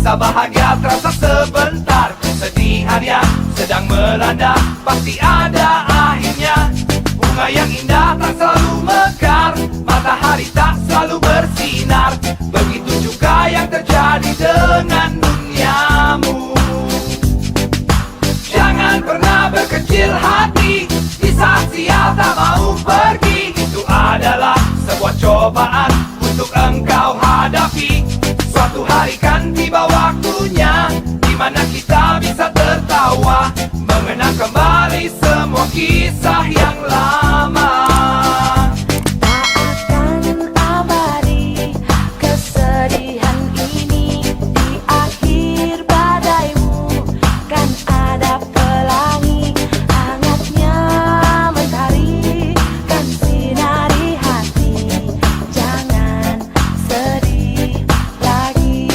Masa bahagia terasa sebentar, kesedihan yang sedang melanda pasti ada akhirnya. Bunga yang indah tak selalu mekar, matahari tak selalu bersinar. Begitu juga yang terjadi dengan duniamu. Jangan pernah berkecil hati di saat sial tak mau pergi. Itu adalah sebuah cobaan untuk engkau hadapi. Suatu hari kan tiba waktunya di mana kita bisa tertawa, mengenang kembali semua kisah yang lama. Tak akan abadi kesedihan ini, di akhir badaimu kan ada pelangi. Hangatnya mentari kan sinari hati. Jangan sedih lagi.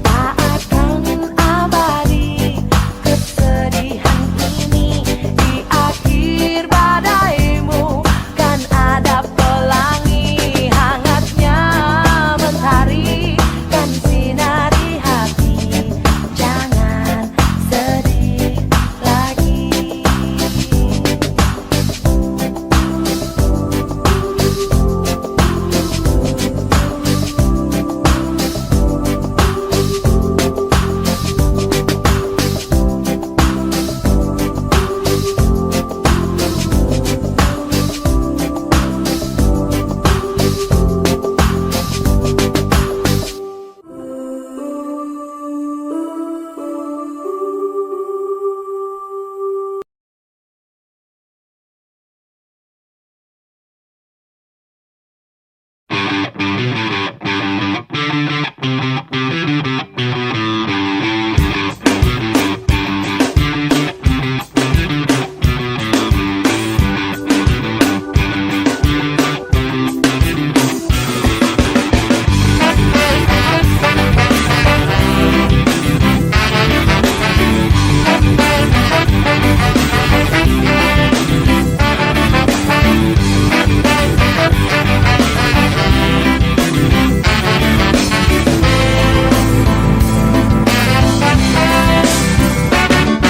Tak akan abadi kesedihan ini, di akhir badaimu kan ada pelangi. Hangatnya mentari kan sinari hati. Jangan sedih lagi.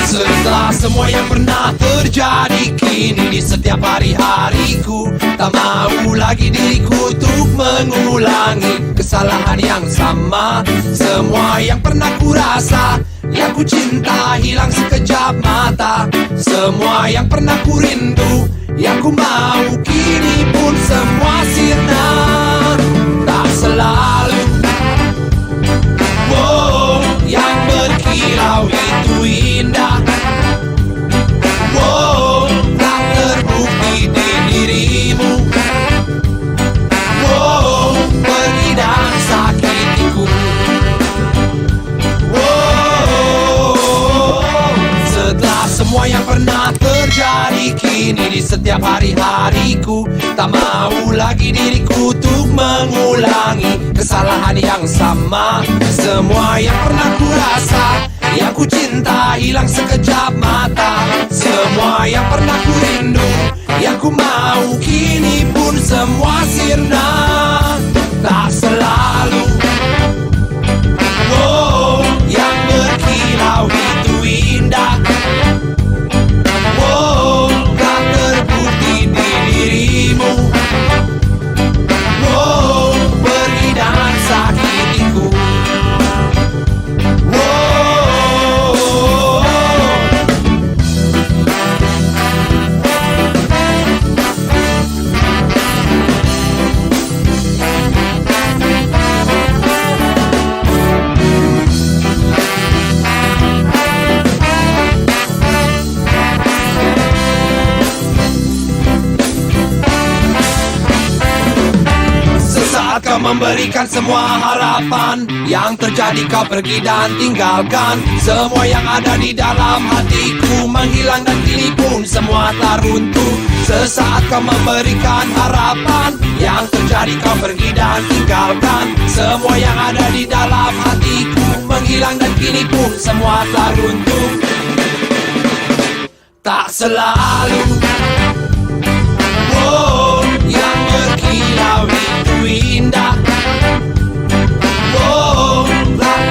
Setelah semua yang pernah terjadi, kini di setiap hari-hariku tak mau lagi diriku untuk mengulangi kesalahan yang sama. Semua yang pernah ku rasa, yang ku cinta hilang sekejap mata. Semua yang pernah ku rindu, yang ku mau kini pun semua sirna. Tak selalu yang berkilau itu indah. Tak terbukti di dirimu. Pergi dan sakitiku. Setelah semua yang pernah terjadi, kini di setiap hari-hariku tak mau lagi diriku untuk mengulangi kesalahan yang sama. Semua yang pernah ku rasa, yang ku cinta hilang sekejap mata. Semua yang pernah ku rindu, yang ku mau kini pun semua sirna. Tak selalu yang berkilau itu indah. Tak terbukti di dirimu. Pergi dan sakitiku. Kau memberikan semua harapan, yang terjadi kau pergi dan tinggalkan. Semua yang ada di dalam hatiku menghilang dan kini pun semua telah runtuh. Sesaat kau memberikan harapan, yang terjadi kau pergi dan tinggalkan. Semua yang ada di dalam hatiku menghilang dan kini pun semua telah runtuh. Tak selalu yang berkilau itu indah. Tak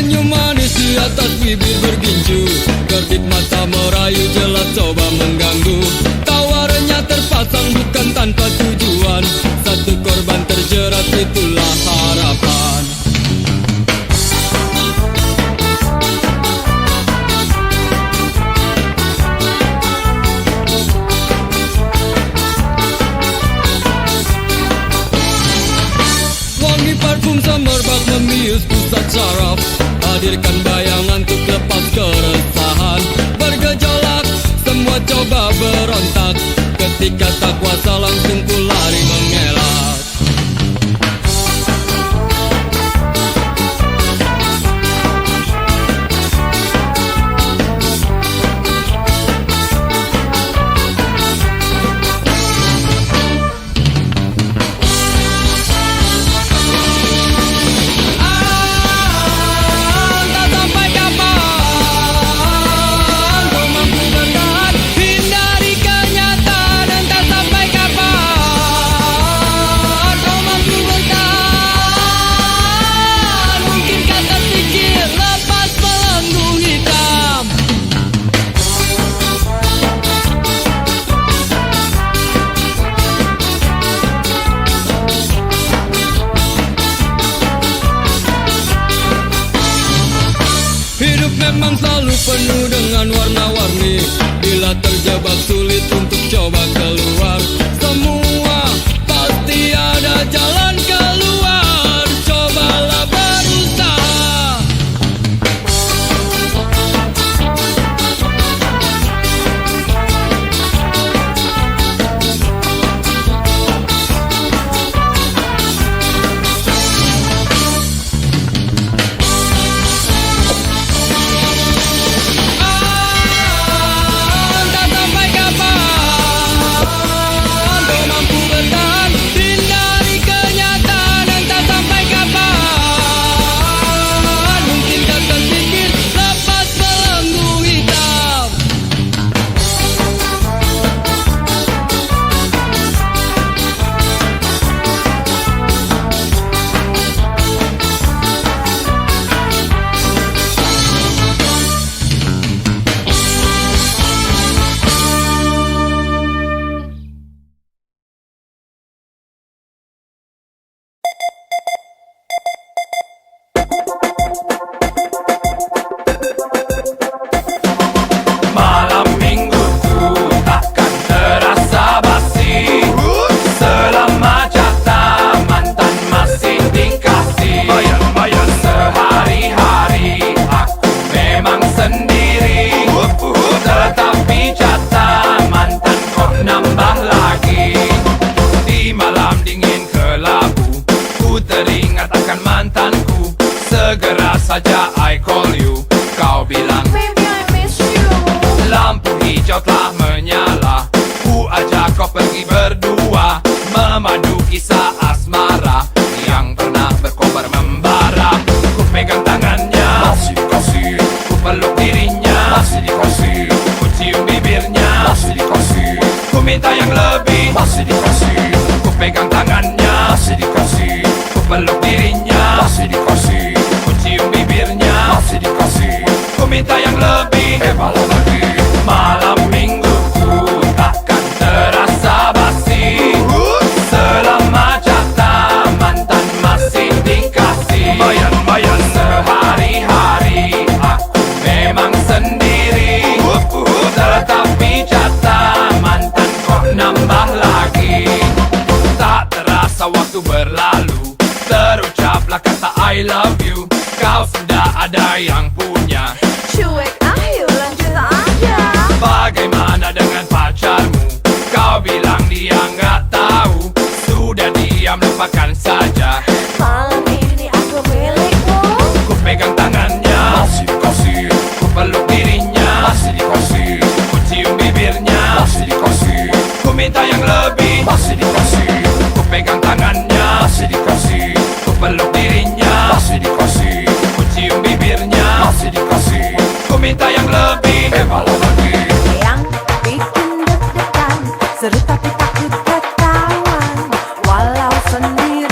Senyum manis di atas bibir bergincu, kedip mata merayu jelas coba mengganggu. Tawarannya terpasang bukan tanpa tujuan, satu korban terjerat itulah harapan. Wangi parfum semerbak membius pusat saraf, hadirkan bayangan untuk lepas keresahan. Bergejolak, semua coba berontak, ketika tak kuasa langsung ku lari mengelak. Hidup memang selalu penuh dengan warna-warni, bila terjebak sulit untuk coba keluar. Semua pasti ada jalan keluar, cobalah berusaha. Malam mingguku takkan terasa basi selama jatah mantan masih dikasih. Sehari-hari aku memang sendiri, tetapi jatah mantan kok nambah lagi. Di malam dingin kelabu, ku teringat akan mantanku. Segera saja I call you, kau bilang Baby, I miss you. lampu hijau telah menyala, ku ajak kau pergi berdua, memandu kisah asmara yang pernah berkobar membara. Ku pegang tangannya, masih dikasih. Ku peluk dirinya, masih dikasih. Ku cium bibirnya, masih dikasih. Ku minta yang lebih, masih dikasih. Ku pegang tangannya, masih dikasih. Ku peluk dirinya, masih dikasih. Ku cium bibirnya, masih dikasih. Ku minta yang lebih, malah lagi. Malam mingguku takkan terasa basi selama jatah mantan masih dikasih. Sehari-hari aku memang sendiri, tetapi jatah mantan kok nambah lagi. Tak terasa waktu berlalu, terucaplah kata I love you. Kau sudah ada yang punya. Cuek, ayo lanjut aja. Bagaimana dengan pacarmu? Kau bilang dia nggak tahu. Sudah diam, lupakan saja. Malam ini aku milikmu. Ku pegang tangannya, masih dikasih. Ku peluk dirinya, masih dikasih. Ku cium bibirnya, masih dikasih. Ku minta yang lebih, masih dikasih. Ku pegang tangannya, masih dikasih. Ku peluk dirinya, masih dikasih. Ku cium bibirnya, masih dikasih. Ku minta yang lebih, malah lagi. Yang bikin deg-degan, seru tapi takut ketahuan. Walau sendiri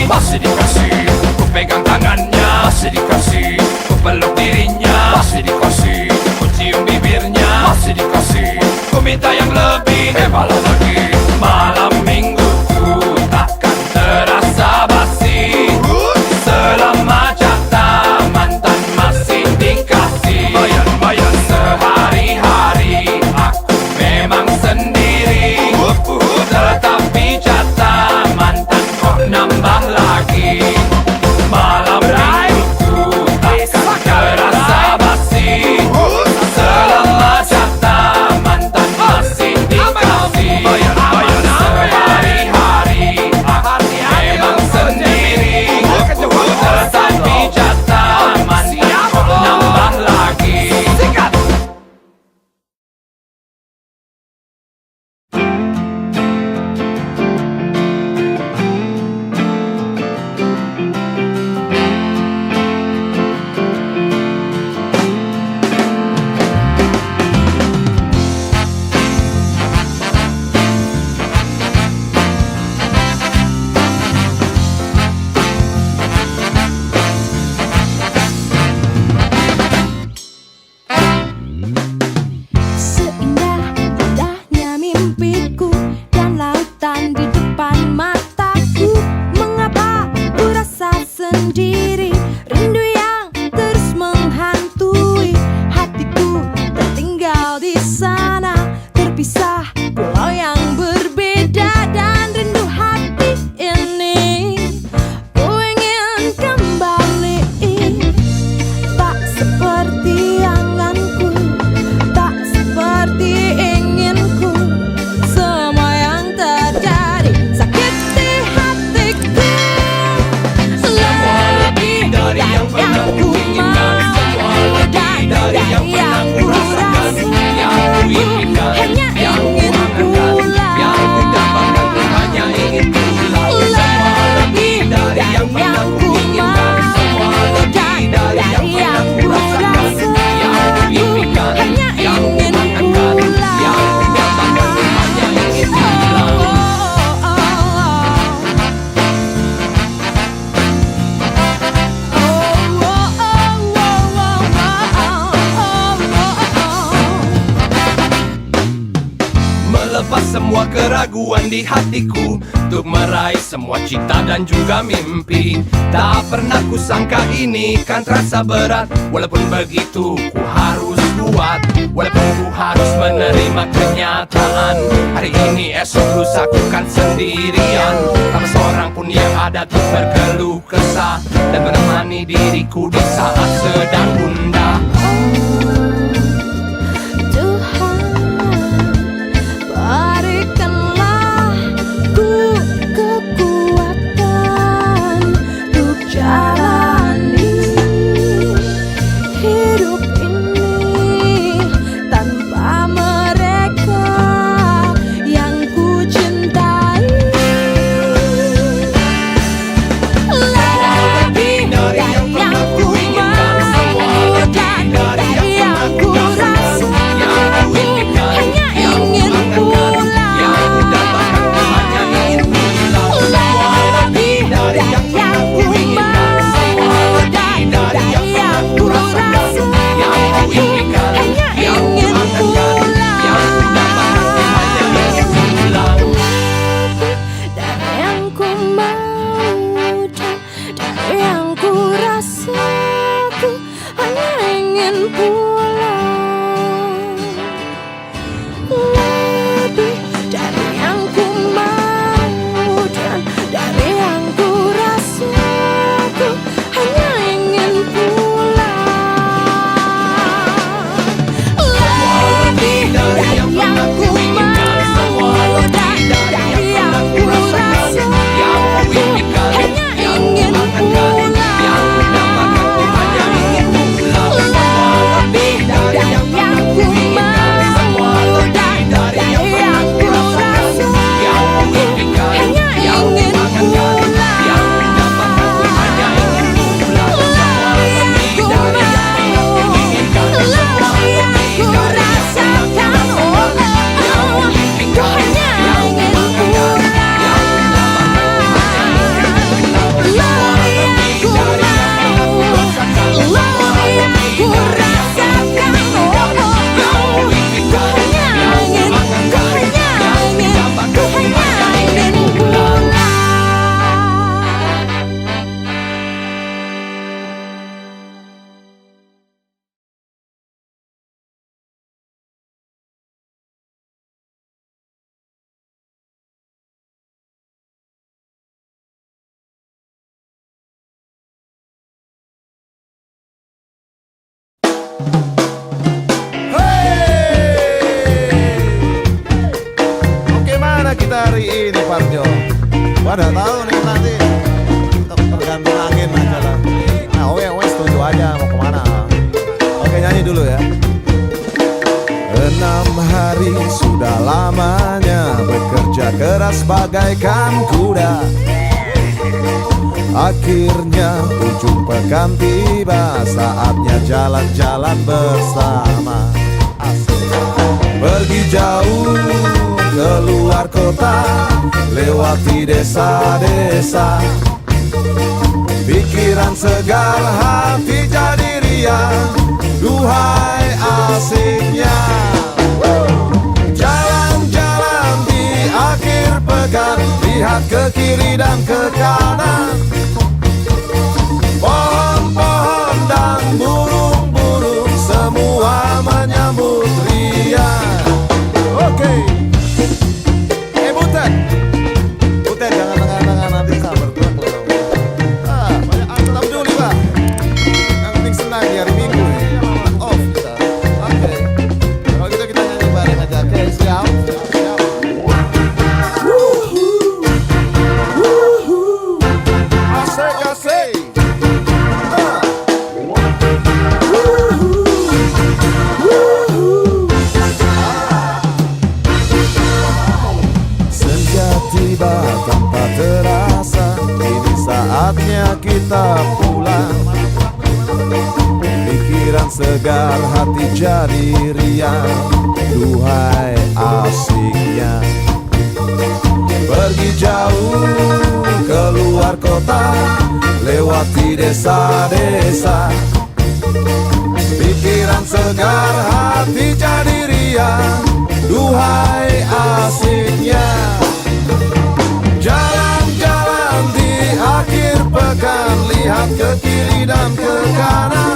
masih dikasih. Ku pegang tangannya, masih dikasih. Ku peluk dirinya, masih dikasih. Ku cium bibirnya, masih dikasih. Ku minta yang lebih, hebat lagi. Malam minggu ku takkan terasa basi selama jatah mantan masih dikasih. Sehari-hari aku memang sendiri, tetapi jatah mantan kok nambah lagi. Malam minggu takkan terasa basi selama jatah mantan masih dikasih. Sehari-hari aku memang sendiri, tetapi jatah mantan kok nambah lagi. Seindah-indahnya mimpiku dan lautan di depan mataku. Mengapa ku rasa sendiri, rindu yang terus menghantui hatiku, tertinggal di sana, terpisah pulau yang berbeda. Dan rindu hati ini ku ingin kembali, tak seperti anganku, tak seperti inginku. Semua yang terjadi sakit di hatiku, lebih dari yang pernah ku inginkan, semua lebih dari yang pernah ku rasakan, yang ku impikan, yang ku angankan, yang ku dambakan, ku hanya ingin pulang. Semua lebih dari yang pernah ku inginkan, semua lebih dari yang pernah ku rasakan, yang ku impikan, yang ku angankan, yang ku dambakan, ku hanya ingin pulang. Melepas semua keraguan di hatiku, untuk meraih semua cita dan juga mimpi. Tak pernah kusangka ini kan terasa berat. Walaupun begitu ku harus kuat, walaupun ku harus menerima kenyataan. Hari ini esok lusa ku kan sendirian, tanpa seorang pun yang ada untuk berkeluh kesah dan menemani diriku di saat sedang gundah. Tuhan, berikanlah ku kekuatan untuk jalani hidup ini tanpa mereka yang ku cintai. Lebih dari yang ku inginkan, semua lebih Jo. Gua udah tahu nih nanti tergantung angin aja lah. Nah, oke, setuju aja mau kemana. Oke, nyanyi dulu ya. 6 hari sudah lamanya bekerja keras bagaikan kuda. Akhirnya ujung pekan tiba, saatnya jalan-jalan bersama. Pergi jauh keluar kota, lewati desa-desa. Pikiran segar, hati jadi riang, duhai asiknya. Jalan-jalan di akhir pekan, lihat ke kiri dan ke kanan. Pohon-pohon dan burung-burung semua menyambut riang. Oke. Butet. Butet jangan tengah-tengah nanti sabar bergerak loh. Banyak angkat dulu nih, Pak. Yang penting senang di hari Minggu. Off kita. Oke. Kalau gitu kita nyanyi bareng aja. Oke, siap. Siap. Asik, asik. Tiba tanpa terasa, ini saatnya kita pulang. Pikiran segar, hati jadi riang, duhai asiknya. Pergi jauh keluar kota, lewati desa-desa. Pikiran segar, hati jadi riang, duhai asiknya. Jalan-jalan di akhir pekan, lihat ke kiri dan ke kanan.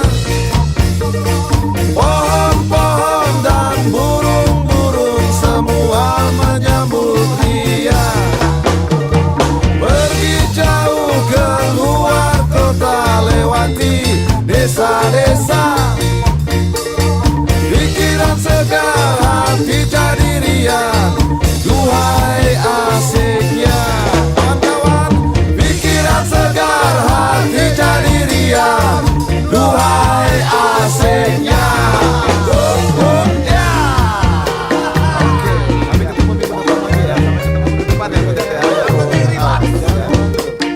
Pohon-pohon dan burung-burung semua menyambut riang. Pergi jauh keluar kota, lewati desa-desa. Pikiran segar, hati jadi riang, duhai asiknya. Kawan-kawan, pikiran segar, hati jadi riang, duhai asiknya. Ya. Oke, kami ketemu minggu depan lagi ya. Sampai ketemu minggu depan ya, Butet ya.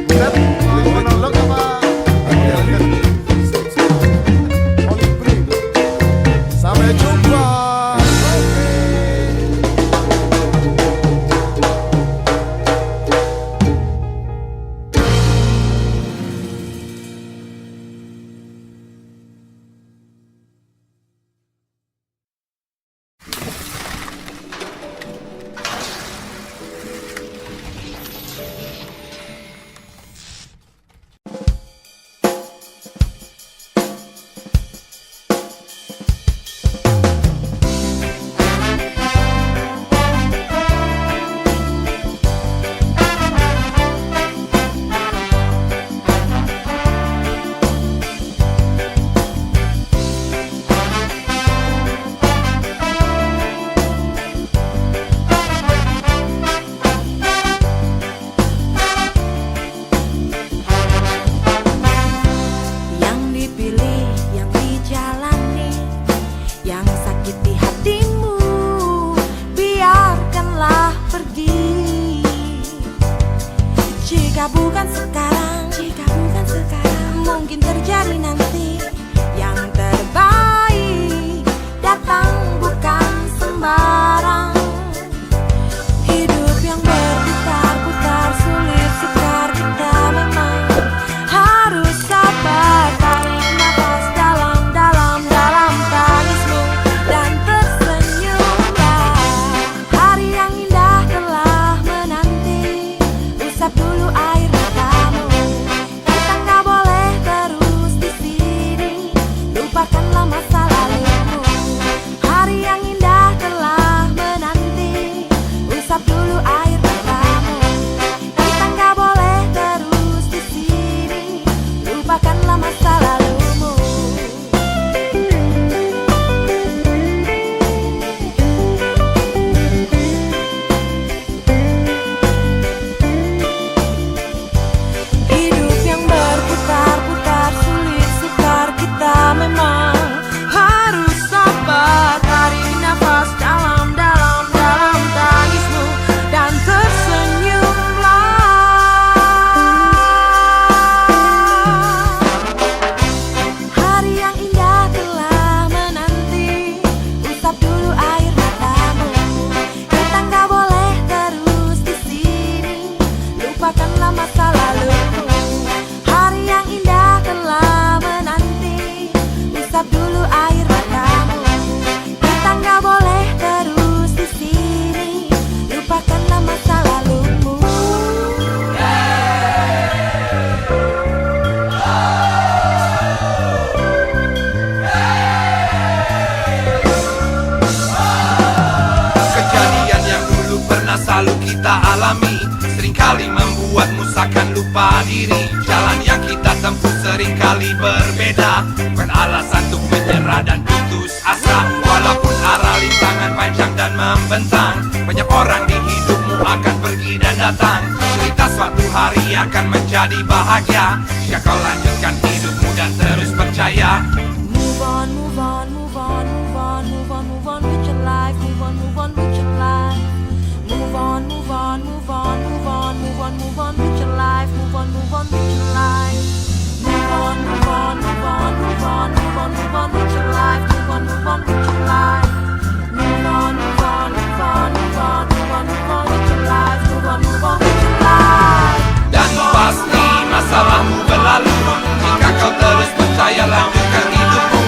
Butet, mau monolog apa? Sampai jumpa. Usap dulu air matamu, kita nggak boleh terus seringkali membuatmu seakan lupa diri. Jalan yang kita tempuh seringkali berbeda, bukan alasan untuk menyerah dan putus asa. Walaupun arah rintangan panjang dan membentang, banyak orang di hidupmu akan pergi dan datang. Cerita suatu hari akan menjadi bahagia jika kau lanjutkan hidupmu dan terus percaya. Move on, move on, move on, move on, move on, move on with your life. Move on, move on with your life. Move on, move on, move on, move on, move on, move on with your life. Move on, move on with your life. Move on, move on, move on, move on, move on, move on with your life. Move on, move on with your life. Move on, move on, move on, move on, move on, move on with your life. Move on, move on with your life. Dan pasti masalahmu berlalu jika kau terus percaya lanjutkan hidupmu.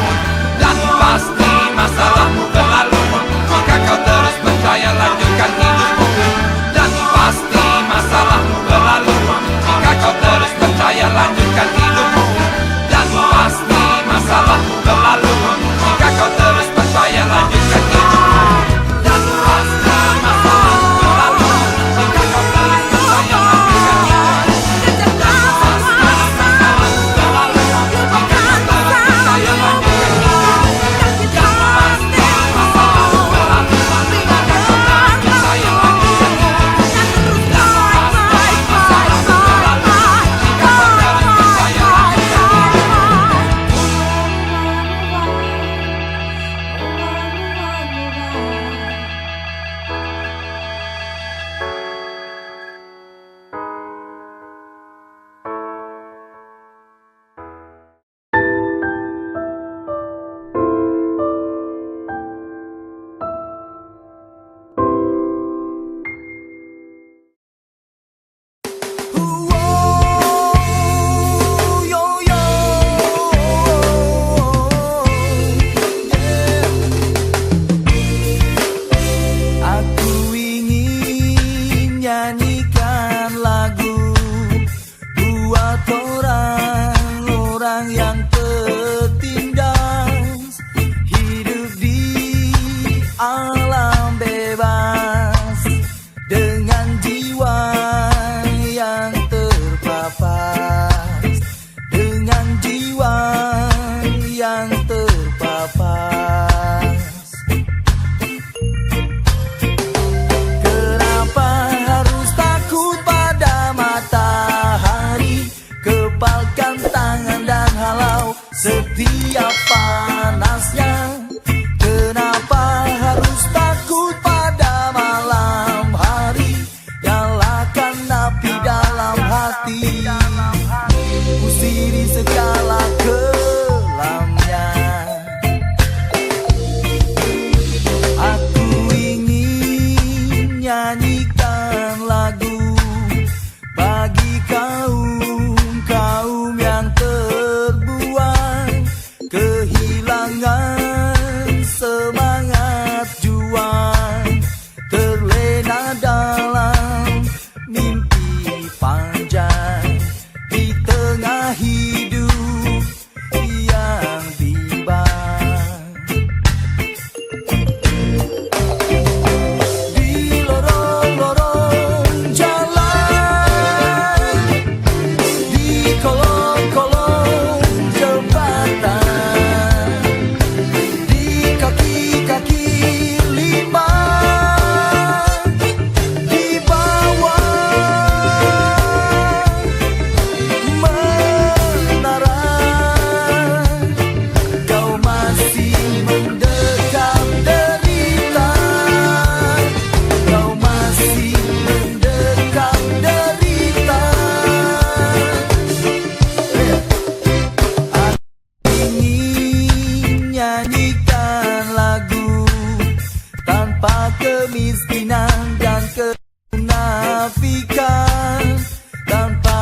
Dan pasti masalahmu berlalu jika kau terus percaya lanjutkan hidupmu. Dan pasti masalahmu berlalu jika kau terus percaya lanjutkan hidupmu. Dan pasti masalahmu berlalu jika kau terus percaya lanjutkan hidupmu. Dan pasti masalahmu berlalu jika kau terus percaya lanjutkan hidupmu. Aku ingin nyanyikan lagu buat orang-orang yang tertindas, hidup di alam bebas dengan jiwa yang terpapas, dengan jiwa yang terpapas. Kenapa harus takut pada matahari? Kepalkan tangan dan halau setiap panasnya. Kenapa harus takut pada malam hari? Nyalakan api dalam hati, usiri segala kelamnya. Aku ingin nyanyikan lagu bagi kaum yang terbuang, kehilangan semangat juang, terlena dalam mimpi panjang di tengah hidup yang bimbang. Di lorong-lorong jalan, di kolong-kolong jembatan, di kaki-kaki lima, di bawah menara, kau masih mendekam derita, kau masih mendekam derita. Aku ingin nyanyikan lagu tanpa kemiskinan dan kemunafikan, tanpa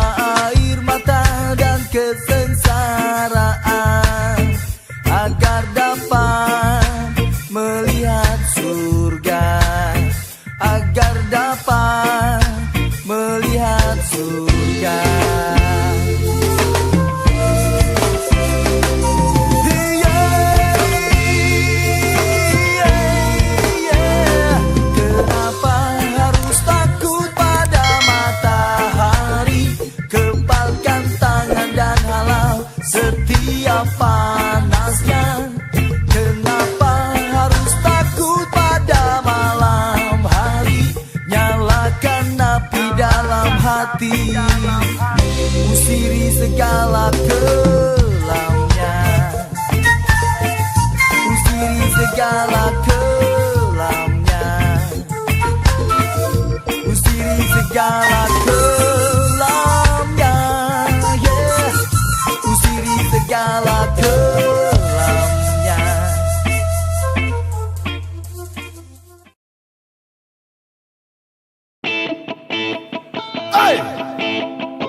air mata dan kesengsaraan, agar dapat melihat surga, agar dapat melihat surga. Kenapa harus takut pada matahari? dalam hati, usiri segala kelamnya, usiri segala kelamnya, usiri segala kelamnya, yeah. Usiri segala kelamnya. Hey!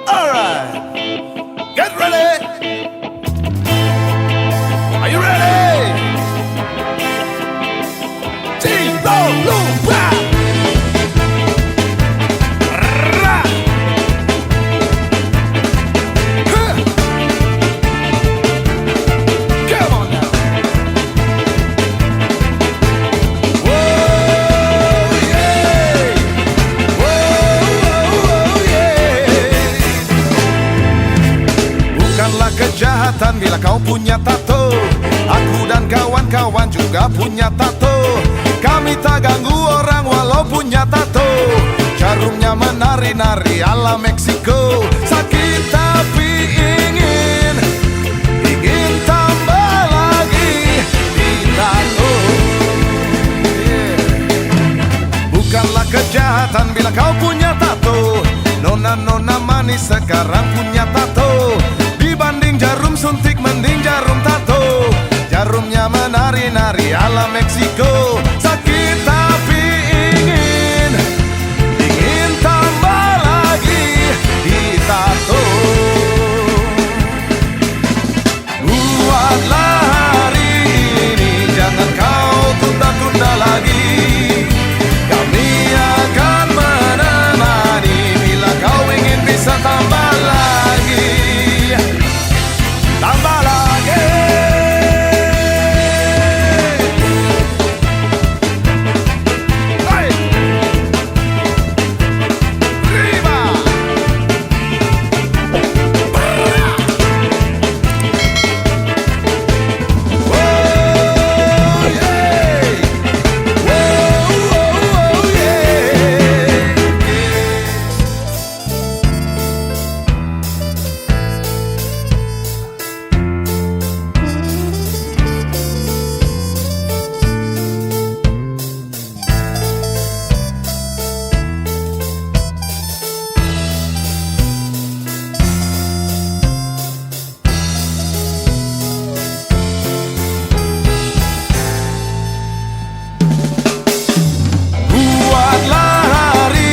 Alright! Get ready! Are you ready? T-Roll-Lupa! Ra! Huh! Come on now! Whoa, yeah! Whoa, yeah! Bukanlah kejahatan bila kau punya tato. Aku dan kawan-kawan juga punya tato. Kami tak ganggu orang walau punya tato. Jarumnya menari-nari ala Meksiko. Sakit tapi ingin tambah lagi di tato. Yeah. Bukanlah kejahatan bila kau punya tato. Nona-nona manis sekarang punya tato. Dibanding jarum suntik mending jarum tato. Jarumnya menari-nari ala Meksiko. Sakit tapi ingin tambah lagi di tato. Buatlah hari ini, jangan kau tunda-tunda lagi. Kami akan menemani bila kau ingin bisa tambah lagi. Tambah lagi. Hey! Riba! Whoa, yeah! Whoa, yeah! Buatlah hari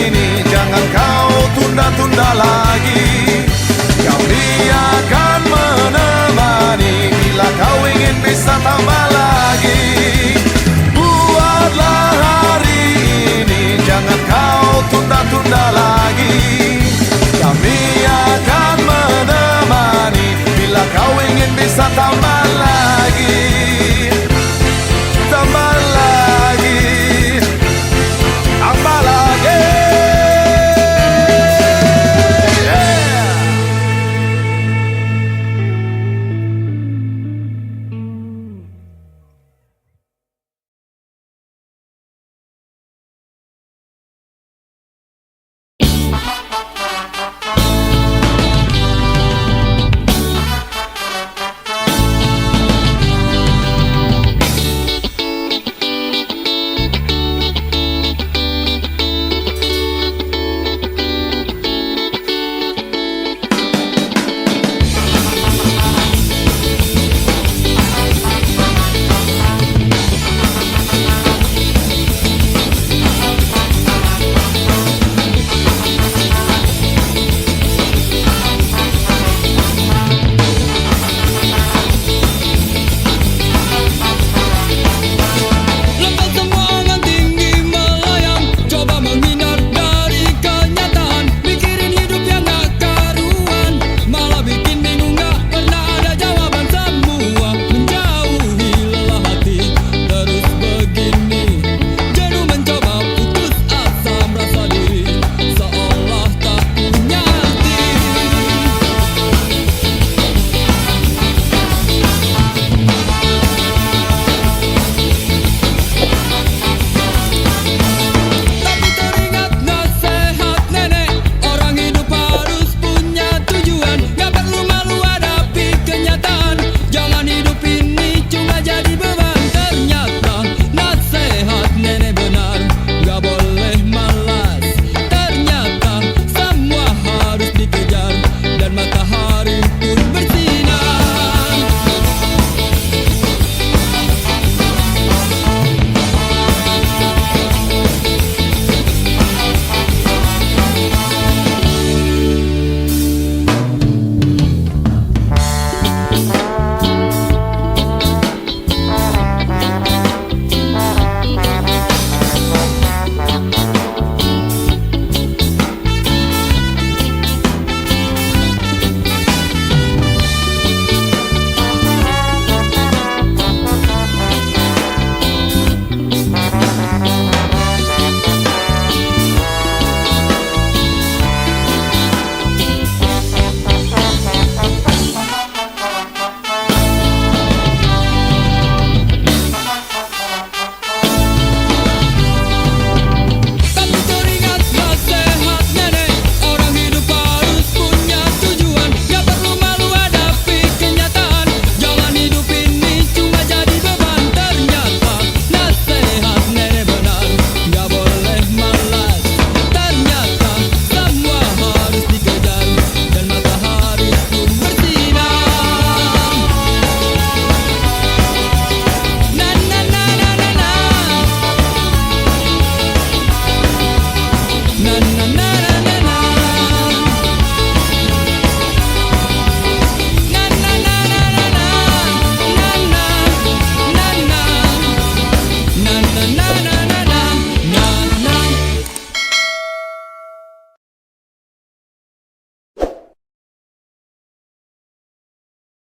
ini, jangan kau tunda-tunda lagi. Kami akan menemani bila kau ingin bisa tambah